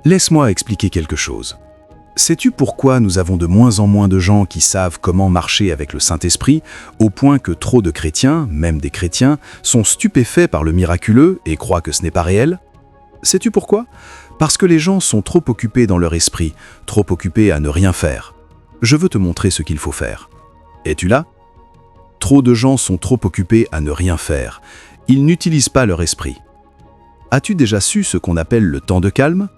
Laisse-moi expliquer quelque chose. Sais-tu pourquoi nous avons de moins en moins de gens qui savent comment marcher avec le Saint-Esprit, au point que trop de chrétiens, même des chrétiens, sont stupéfaits par le miraculeux et croient que ce n'est pas réel? Sais-tu pourquoi? Parce que les gens sont trop occupés dans leur esprit, trop occupés à ne rien faire. Je veux te montrer ce qu'il faut faire. Es-tu là? Trop de gens sont trop occupés à ne rien faire. Ils n'utilisent pas leur esprit. As-tu déjà su ce qu'on appelle le temps de calme?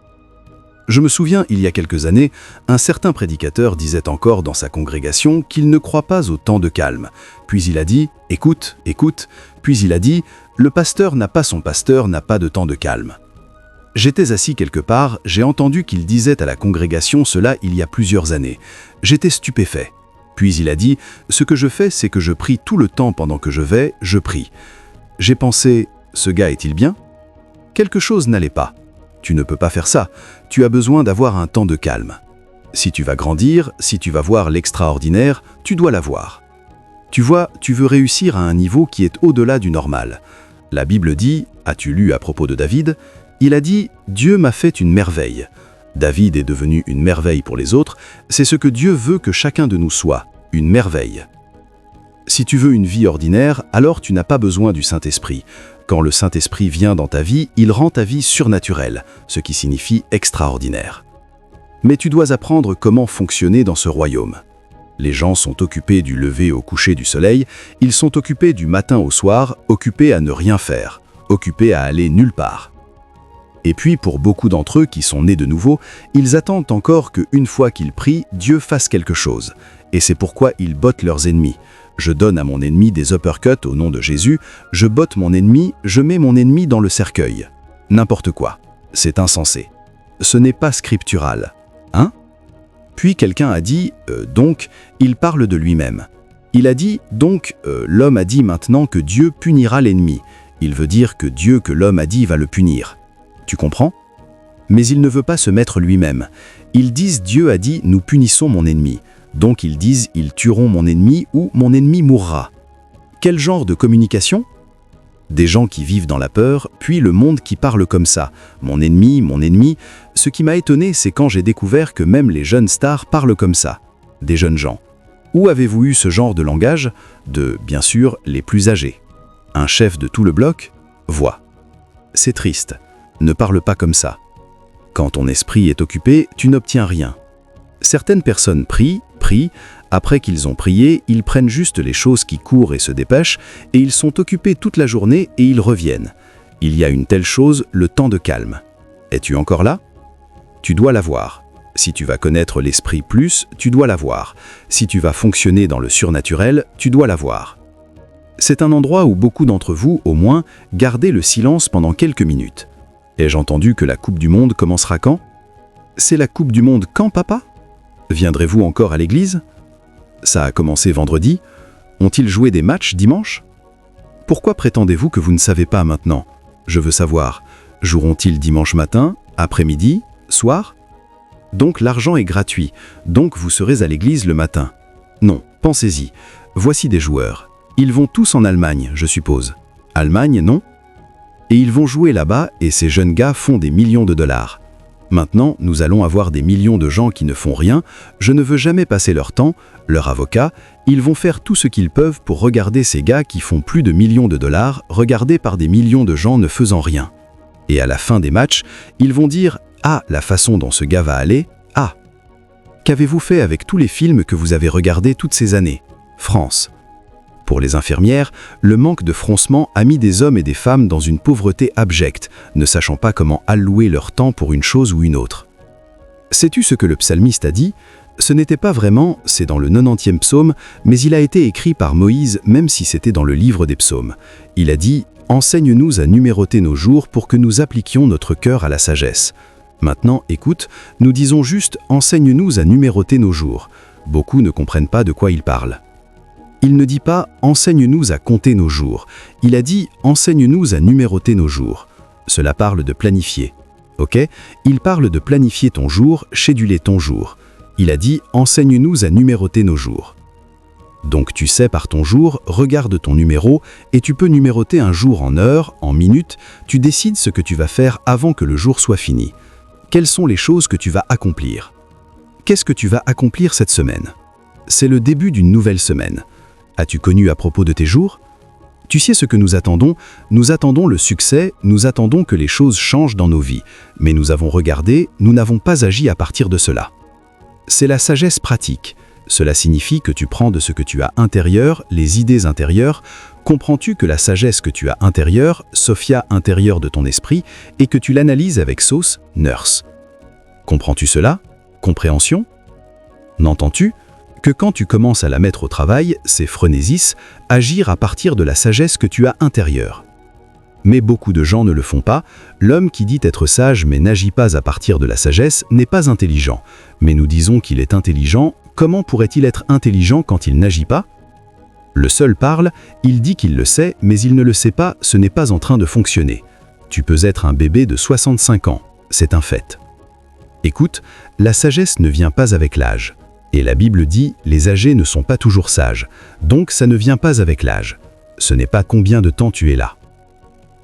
Je me souviens, il y a quelques années, un certain prédicateur disait encore dans sa congrégation qu'il ne croit pas au temps de calme. Puis il a dit « Écoute, écoute ». Puis il a dit « Le pasteur n'a pas de temps de calme ». J'étais assis quelque part, j'ai entendu qu'il disait à la congrégation cela il y a plusieurs années. J'étais stupéfait. Puis il a dit « Ce que je fais, c'est que je prie tout le temps pendant que je prie ». J'ai pensé « Ce gars est-il bien ?» Quelque chose n'allait pas. Tu ne peux pas faire ça. Tu as besoin d'avoir un temps de calme. Si tu vas grandir, si tu vas voir l'extraordinaire, tu dois l'avoir. Tu vois, tu veux réussir à un niveau qui est au-delà du normal. La Bible dit, as-tu lu à propos de David? Il a dit « Dieu m'a fait une merveille ». David est devenu une merveille pour les autres. C'est ce que Dieu veut que chacun de nous soit, une merveille. Si tu veux une vie ordinaire, alors tu n'as pas besoin du Saint-Esprit. Quand le Saint-Esprit vient dans ta vie, il rend ta vie surnaturelle, ce qui signifie extraordinaire. Mais tu dois apprendre comment fonctionner dans ce royaume. Les gens sont occupés du lever au coucher du soleil, ils sont occupés du matin au soir, occupés à ne rien faire, occupés à aller nulle part. Et puis pour beaucoup d'entre eux qui sont nés de nouveau, ils attendent encore qu'une fois qu'ils prient, Dieu fasse quelque chose. Et c'est pourquoi ils bottent leurs ennemis. Je donne à mon ennemi des uppercuts au nom de Jésus, je botte mon ennemi, je mets mon ennemi dans le cercueil. N'importe quoi. C'est insensé. Ce n'est pas scriptural. Hein? Puis quelqu'un a dit, donc, il parle de lui-même. Il a dit, donc, l'homme a dit maintenant que Dieu punira l'ennemi. Il veut dire que Dieu que l'homme a dit va le punir. Tu comprends? Mais il ne veut pas se mettre lui-même. Ils disent, Dieu a dit, nous punissons mon ennemi. Donc ils disent « ils tueront mon ennemi » ou « mon ennemi mourra ». Quel genre de communication? Des gens qui vivent dans la peur, puis le monde qui parle comme ça. Mon ennemi, mon ennemi. Ce qui m'a étonné, c'est quand j'ai découvert que même les jeunes stars parlent comme ça. Des jeunes gens. Où avez-vous eu ce genre de langage? De, bien sûr, les plus âgés. Un chef de tout le bloc? Voix. C'est triste. Ne parle pas comme ça. Quand ton esprit est occupé, tu n'obtiens rien. Certaines personnes prient, après qu'ils ont prié, ils prennent juste les choses qui courent et se dépêchent, et ils sont occupés toute la journée et ils reviennent. Il y a une telle chose, le temps de calme. Es-tu encore là? Tu dois l'avoir. Si tu vas connaître l'esprit plus, tu dois l'avoir. Si tu vas fonctionner dans le surnaturel, tu dois l'avoir. C'est un endroit où beaucoup d'entre vous, au moins, gardez le silence pendant quelques minutes. Ai-je entendu que la Coupe du Monde commencera quand? C'est la Coupe du Monde quand, papa? Viendrez-vous encore à l'église? Ça a commencé vendredi. Ont-ils joué des matchs dimanche? Pourquoi prétendez-vous que vous ne savez pas maintenant? Je veux savoir. Joueront-ils dimanche matin, après-midi, soir? Donc l'argent est gratuit. Donc vous serez à l'église le matin. Non, pensez-y. Voici des joueurs. Ils vont tous en Allemagne, je suppose. Allemagne, non? Et ils vont jouer là-bas et ces jeunes gars font des millions de dollars. Maintenant, nous allons avoir des millions de gens qui ne font rien, je ne veux jamais passer leur temps, leur avocat, ils vont faire tout ce qu'ils peuvent pour regarder ces gars qui font plus de millions de dollars, regardés par des millions de gens ne faisant rien. Et à la fin des matchs, ils vont dire « Ah, la façon dont ce gars va aller, ah !» Qu'avez-vous fait avec tous les films que vous avez regardés toutes ces années? France. Pour les infirmières, le manque de froncement a mis des hommes et des femmes dans une pauvreté abjecte, ne sachant pas comment allouer leur temps pour une chose ou une autre. Sais-tu ce que le psalmiste a dit? Ce n'était pas vraiment, c'est dans le 90e psaume, mais il a été écrit par Moïse même si c'était dans le livre des psaumes. Il a dit « Enseigne-nous à numéroter nos jours pour que nous appliquions notre cœur à la sagesse ». Maintenant, écoute, nous disons juste « Enseigne-nous à numéroter nos jours ». Beaucoup ne comprennent pas de quoi il parle. Il ne dit pas « Enseigne-nous à compter nos jours ». Il a dit « Enseigne-nous à numéroter nos jours ». Cela parle de planifier. Ok? Il parle de planifier ton jour, scheduler ton jour. Il a dit « Enseigne-nous à numéroter nos jours ». Donc tu sais par ton jour, regarde ton numéro et tu peux numéroter un jour en heures, en minutes, tu décides ce que tu vas faire avant que le jour soit fini. Quelles sont les choses que tu vas accomplir? Qu'est-ce que tu vas accomplir cette semaine? C'est le début d'une nouvelle semaine. As-tu connu à propos de tes jours? Tu sais ce que nous attendons? Nous attendons le succès, nous attendons que les choses changent dans nos vies. Mais nous avons regardé, nous n'avons pas agi à partir de cela. C'est la sagesse pratique. Cela signifie que tu prends de ce que tu as intérieur, les idées intérieures. Comprends-tu que la sagesse que tu as intérieure, Sophia intérieure de ton esprit, et que tu l'analyses avec sauce, nurse? Comprends-tu cela? Compréhension? N'entends-tu que quand tu commences à la mettre au travail, c'est phronésis, agir à partir de la sagesse que tu as intérieure. Mais beaucoup de gens ne le font pas. L'homme qui dit être sage mais n'agit pas à partir de la sagesse n'est pas intelligent. Mais nous disons qu'il est intelligent. Comment pourrait-il être intelligent quand il n'agit pas? Le seul parle, il dit qu'il le sait, mais il ne le sait pas, ce n'est pas en train de fonctionner. Tu peux être un bébé de 65 ans, c'est un fait. Écoute, la sagesse ne vient pas avec l'âge. Et la Bible dit, les âgés ne sont pas toujours sages, donc ça ne vient pas avec l'âge. Ce n'est pas combien de temps tu es là.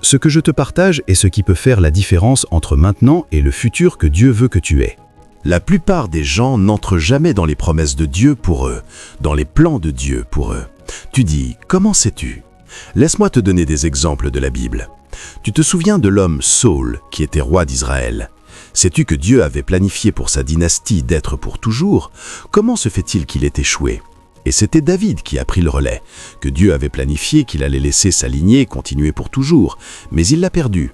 Ce que je te partage est ce qui peut faire la différence entre maintenant et le futur que Dieu veut que tu aies. La plupart des gens n'entrent jamais dans les promesses de Dieu pour eux, dans les plans de Dieu pour eux. Tu dis, comment sais-tu? Laisse-moi te donner des exemples de la Bible. Tu te souviens de l'homme Saul, qui était roi d'Israël? Sais-tu que Dieu avait planifié pour sa dynastie d'être pour toujours? Comment se fait-il qu'il ait échoué? Et c'était David qui a pris le relais, que Dieu avait planifié qu'il allait laisser sa lignée continuer pour toujours, mais il l'a perdu.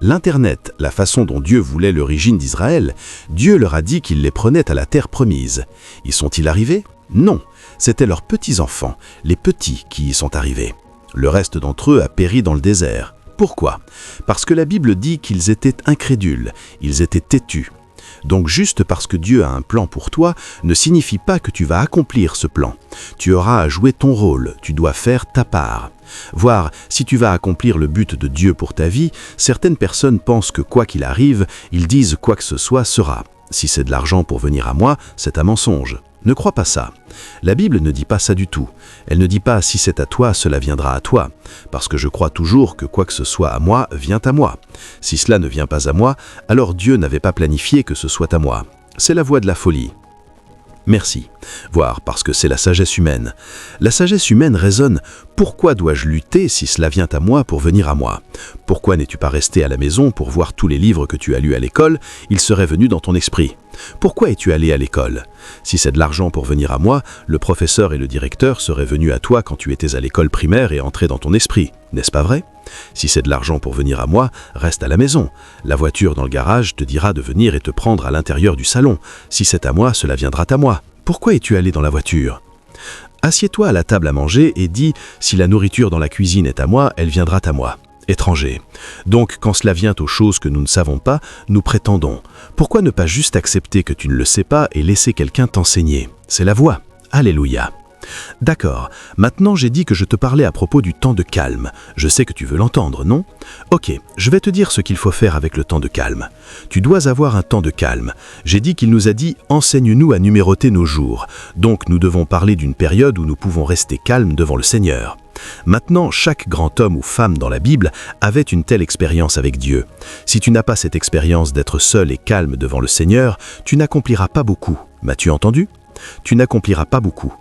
L'Internet, la façon dont Dieu voulait l'origine d'Israël, Dieu leur a dit qu'il les prenait à la terre promise. Y sont-ils arrivés? Non, c'étaient leurs petits-enfants, les petits qui y sont arrivés. Le reste d'entre eux a péri dans le désert. Pourquoi? Parce que la Bible dit qu'ils étaient incrédules, ils étaient têtus. Donc juste parce que Dieu a un plan pour toi ne signifie pas que tu vas accomplir ce plan. Tu auras à jouer ton rôle, tu dois faire ta part. Voire, si tu vas accomplir le but de Dieu pour ta vie, certaines personnes pensent que quoi qu'il arrive, ils disent quoi que ce soit sera. Si c'est de l'argent pour venir à moi, c'est un mensonge. Ne crois pas ça. La Bible ne dit pas ça du tout. Elle ne dit pas « si c'est à toi, cela viendra à toi », parce que je crois toujours que quoi que ce soit à moi, vient à moi. Si cela ne vient pas à moi, alors Dieu n'avait pas planifié que ce soit à moi. C'est la voie de la folie. Merci. Voire parce que c'est la sagesse humaine. La sagesse humaine raisonne « pourquoi dois-je lutter si cela vient à moi pour venir à moi? Pourquoi n'es-tu pas resté à la maison pour voir tous les livres que tu as lus à l'école? Ils seraient venus dans ton esprit. Pourquoi es-tu allé à l'école? Si c'est de l'argent pour venir à moi, le professeur et le directeur seraient venus à toi quand tu étais à l'école primaire et entrés dans ton esprit. N'est-ce pas vrai? Si c'est de l'argent pour venir à moi, reste à la maison. La voiture dans le garage te dira de venir et te prendre à l'intérieur du salon. Si c'est à moi, cela viendra à moi. Pourquoi es-tu allé dans la voiture? Assieds-toi à la table à manger et dis « si la nourriture dans la cuisine est à moi, elle viendra à moi ». Étranger. Donc, quand cela vient aux choses que nous ne savons pas, nous prétendons. Pourquoi ne pas juste accepter que tu ne le sais pas et laisser quelqu'un t'enseigner? C'est la voie. Alléluia. D'accord, maintenant j'ai dit que je te parlais à propos du temps de calme. Je sais que tu veux l'entendre, non? Ok, je vais te dire ce qu'il faut faire avec le temps de calme. Tu dois avoir un temps de calme. J'ai dit qu'il nous a dit « enseigne-nous à numéroter nos jours ». Donc nous devons parler d'une période où nous pouvons rester calmes devant le Seigneur. Maintenant, chaque grand homme ou femme dans la Bible avait une telle expérience avec Dieu. Si tu n'as pas cette expérience d'être seul et calme devant le Seigneur, tu n'accompliras pas beaucoup. M'as-tu entendu? Tu n'accompliras pas beaucoup.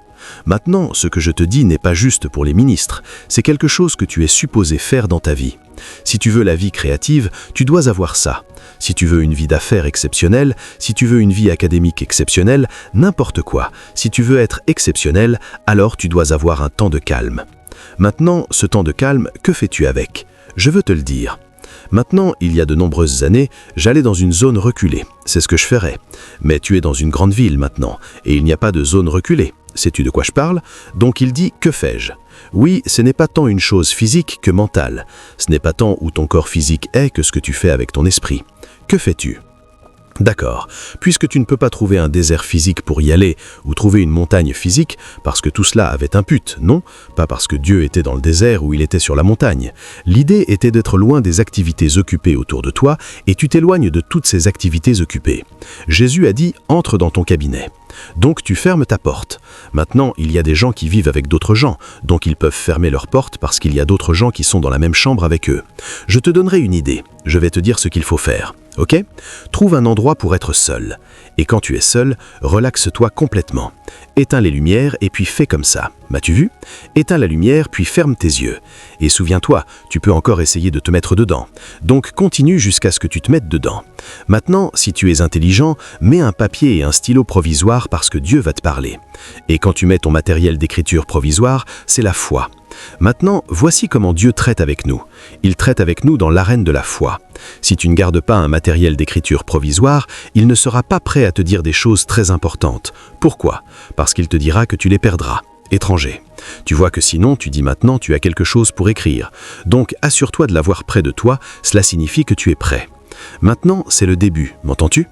Maintenant, ce que je te dis n'est pas juste pour les ministres, c'est quelque chose que tu es supposé faire dans ta vie. Si tu veux la vie créative, tu dois avoir ça. Si tu veux une vie d'affaires exceptionnelle, si tu veux une vie académique exceptionnelle, n'importe quoi, si tu veux être exceptionnel, alors tu dois avoir un temps de calme. Maintenant, ce temps de calme, que fais-tu avec? Je veux te le dire. Maintenant, il y a de nombreuses années, j'allais dans une zone reculée. C'est ce que je ferais. Mais tu es dans une grande ville maintenant, et il n'y a pas de zone reculée. Sais-tu de quoi je parle? Donc il dit « que fais-je » Oui, ce n'est pas tant une chose physique que mentale. Ce n'est pas tant où ton corps physique est que ce que tu fais avec ton esprit. Que fais-tu? D'accord, puisque tu ne peux pas trouver un désert physique pour y aller, ou trouver une montagne physique, parce que tout cela avait un but, non? Pas parce que Dieu était dans le désert ou il était sur la montagne. L'idée était d'être loin des activités occupées autour de toi, et tu t'éloignes de toutes ces activités occupées. Jésus a dit « entre dans ton cabinet ». Donc tu fermes ta porte. Maintenant, il y a des gens qui vivent avec d'autres gens, donc ils peuvent fermer leur porte parce qu'il y a d'autres gens qui sont dans la même chambre avec eux. Je te donnerai une idée, je vais te dire ce qu'il faut faire. Ok ? Trouve un endroit pour être seul. Et quand tu es seul, relaxe-toi complètement. Éteins les lumières et puis fais comme ça. M'as-tu vu ? Éteins la lumière puis ferme tes yeux. Et souviens-toi, tu peux encore essayer de te mettre dedans. Donc continue jusqu'à ce que tu te mettes dedans. Maintenant, si tu es intelligent, mets un papier et un stylo provisoire parce que Dieu va te parler. Et quand tu mets ton matériel d'écriture provisoire, c'est la foi. Maintenant, voici comment Dieu traite avec nous. Il traite avec nous dans l'arène de la foi. Si tu ne gardes pas un matériel d'écriture provisoire, il ne sera pas prêt à te dire des choses très importantes. Pourquoi ? Parce qu'il te dira que tu les perdras. Étranger. Tu vois que sinon, tu dis maintenant, tu as quelque chose pour écrire. Donc, assure-toi de l'avoir près de toi, cela signifie que tu es prêt. Maintenant, c'est le début, m'entends-tu ?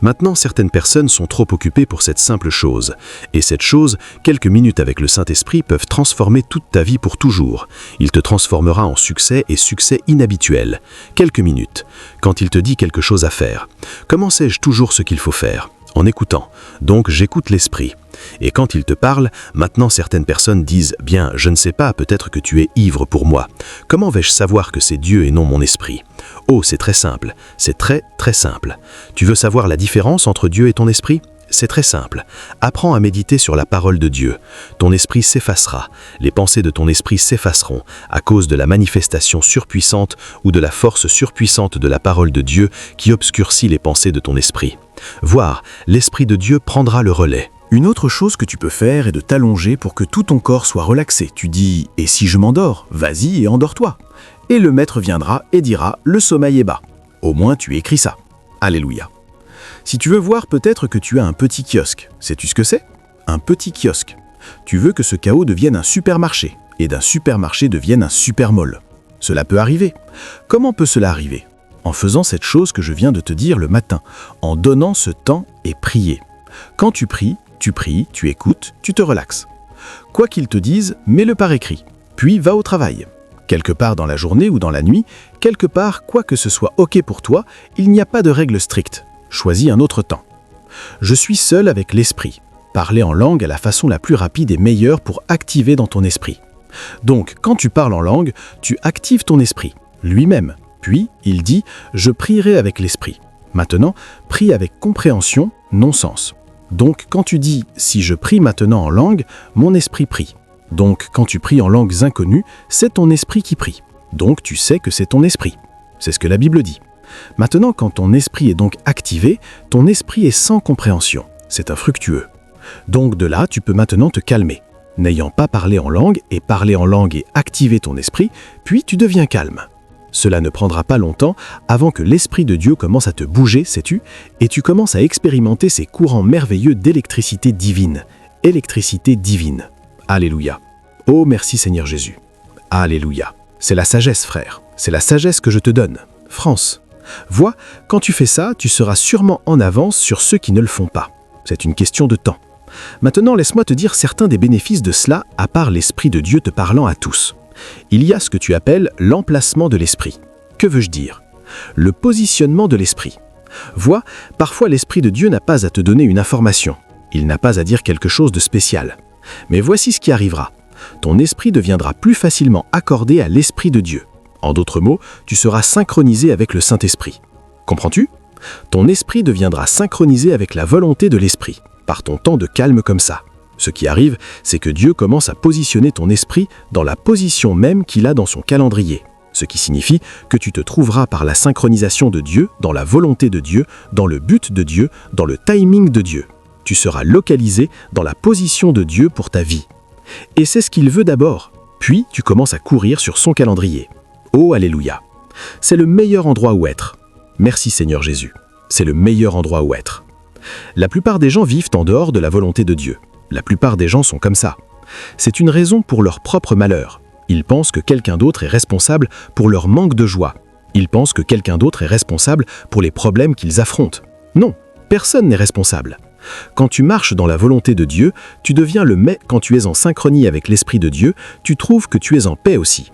Maintenant, certaines personnes sont trop occupées pour cette simple chose. Et cette chose, quelques minutes avec le Saint-Esprit peuvent transformer toute ta vie pour toujours. Il te transformera en succès et succès inhabituel. Quelques minutes. Quand il te dit quelque chose à faire. Comment sais-je toujours ce qu'il faut faire ? En écoutant. Donc, j'écoute l'Esprit. Et quand il te parle, maintenant certaines personnes disent « Bien, je ne sais pas, peut-être que tu es ivre pour moi. Comment vais-je savoir que c'est Dieu et non mon esprit ?» Oh, c'est très simple. C'est très, très simple. Tu veux savoir la différence entre Dieu et ton esprit ? C'est très simple. Apprends à méditer sur la parole de Dieu. Ton esprit s'effacera. Les pensées de ton esprit s'effaceront à cause de la manifestation surpuissante ou de la force surpuissante de la parole de Dieu qui obscurcit les pensées de ton esprit. Voir, l'Esprit de Dieu prendra le relais. Une autre chose que tu peux faire est de t'allonger pour que tout ton corps soit relaxé. Tu dis « Et si je m'endors ? Vas-y et endors-toi » Et le maître viendra et dira « Le sommeil est bas ». Au moins tu écris ça. Alléluia. Si tu veux voir peut-être que tu as un petit kiosque, sais-tu ce que c'est ? Un petit kiosque. Tu veux que ce chaos devienne un supermarché, et d'un supermarché devienne un supermall. Cela peut arriver. Comment peut cela arriver ? En faisant cette chose que je viens de te dire le matin, en donnant ce temps et prier. Quand tu pries, tu écoutes, tu te relaxes. Quoi qu'ils te disent, mets-le par écrit, puis va au travail. Quelque part dans la journée ou dans la nuit, quelque part, quoi que ce soit OK pour toi, il n'y a pas de règle stricte. Choisis un autre temps. Je suis seul avec l'esprit. Parler en langue est la façon la plus rapide et meilleure pour activer dans ton esprit. Donc, quand tu parles en langue, tu actives ton esprit, lui-même. Puis, il dit « Je prierai avec l'esprit ». Maintenant, prie avec compréhension, non-sens. Donc, quand tu dis « Si je prie maintenant en langue, mon esprit prie ». Donc, quand tu pries en langues inconnues, c'est ton esprit qui prie. Donc, tu sais que c'est ton esprit. C'est ce que la Bible dit. Maintenant, quand ton esprit est donc activé, ton esprit est sans compréhension. C'est infructueux. Donc de là, tu peux maintenant te calmer. N'ayant pas parlé en langue et activer ton esprit, puis tu deviens calme. Cela ne prendra pas longtemps avant que l'Esprit de Dieu commence à te bouger, sais-tu, et tu commences à expérimenter ces courants merveilleux d'électricité divine. Électricité divine. Alléluia. Oh, merci Seigneur Jésus. Alléluia. C'est la sagesse, frère. C'est la sagesse que je te donne. France. Vois, quand tu fais ça, tu seras sûrement en avance sur ceux qui ne le font pas. C'est une question de temps. Maintenant, laisse-moi te dire certains des bénéfices de cela, à part l'Esprit de Dieu te parlant à tous. Il y a ce que tu appelles l'emplacement de l'Esprit. Que veux-je dire ? Le positionnement de l'Esprit. Vois, parfois l'Esprit de Dieu n'a pas à te donner une information. Il n'a pas à dire quelque chose de spécial. Mais voici ce qui arrivera. Ton esprit deviendra plus facilement accordé à l'Esprit de Dieu. En d'autres mots, tu seras synchronisé avec le Saint-Esprit. Comprends-tu ? Ton esprit deviendra synchronisé avec la volonté de l'Esprit, par ton temps de calme comme ça. Ce qui arrive, c'est que Dieu commence à positionner ton esprit dans la position même qu'il a dans son calendrier. Ce qui signifie que tu te trouveras par la synchronisation de Dieu, dans la volonté de Dieu, dans le but de Dieu, dans le timing de Dieu. Tu seras localisé dans la position de Dieu pour ta vie. Et c'est ce qu'il veut d'abord. Puis tu commences à courir sur son calendrier. Oh, alléluia. C'est le meilleur endroit où être. Merci Seigneur Jésus. C'est le meilleur endroit où être. La plupart des gens vivent en dehors de la volonté de Dieu. La plupart des gens sont comme ça. C'est une raison pour leur propre malheur. Ils pensent que quelqu'un d'autre est responsable pour leur manque de joie. Ils pensent que quelqu'un d'autre est responsable pour les problèmes qu'ils affrontent. Non, personne n'est responsable. Quand tu marches dans la volonté de Dieu, tu deviens le mais. Quand tu es en synchronie avec l'Esprit de Dieu, tu trouves que tu es en paix aussi.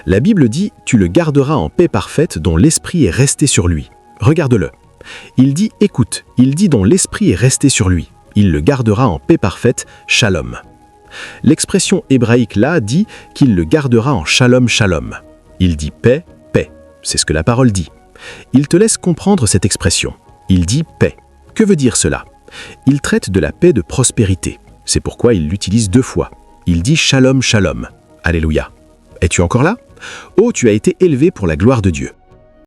La Bible dit « Tu le garderas en paix parfaite dont l'Esprit est resté sur lui ». Regarde-le. Il dit « Écoute », il dit « dont l'Esprit est resté sur lui ». Il le gardera en paix parfaite, shalom. L'expression hébraïque là dit qu'il le gardera en shalom, shalom. Il dit paix, paix. C'est ce que la parole dit. Il te laisse comprendre cette expression. Il dit « paix ». Que veut dire cela? Il traite de la paix de prospérité. C'est pourquoi il l'utilise 2 fois. Il dit « shalom, shalom ». Alléluia. Es-tu encore là? Oh, tu as été élevé pour la gloire de Dieu.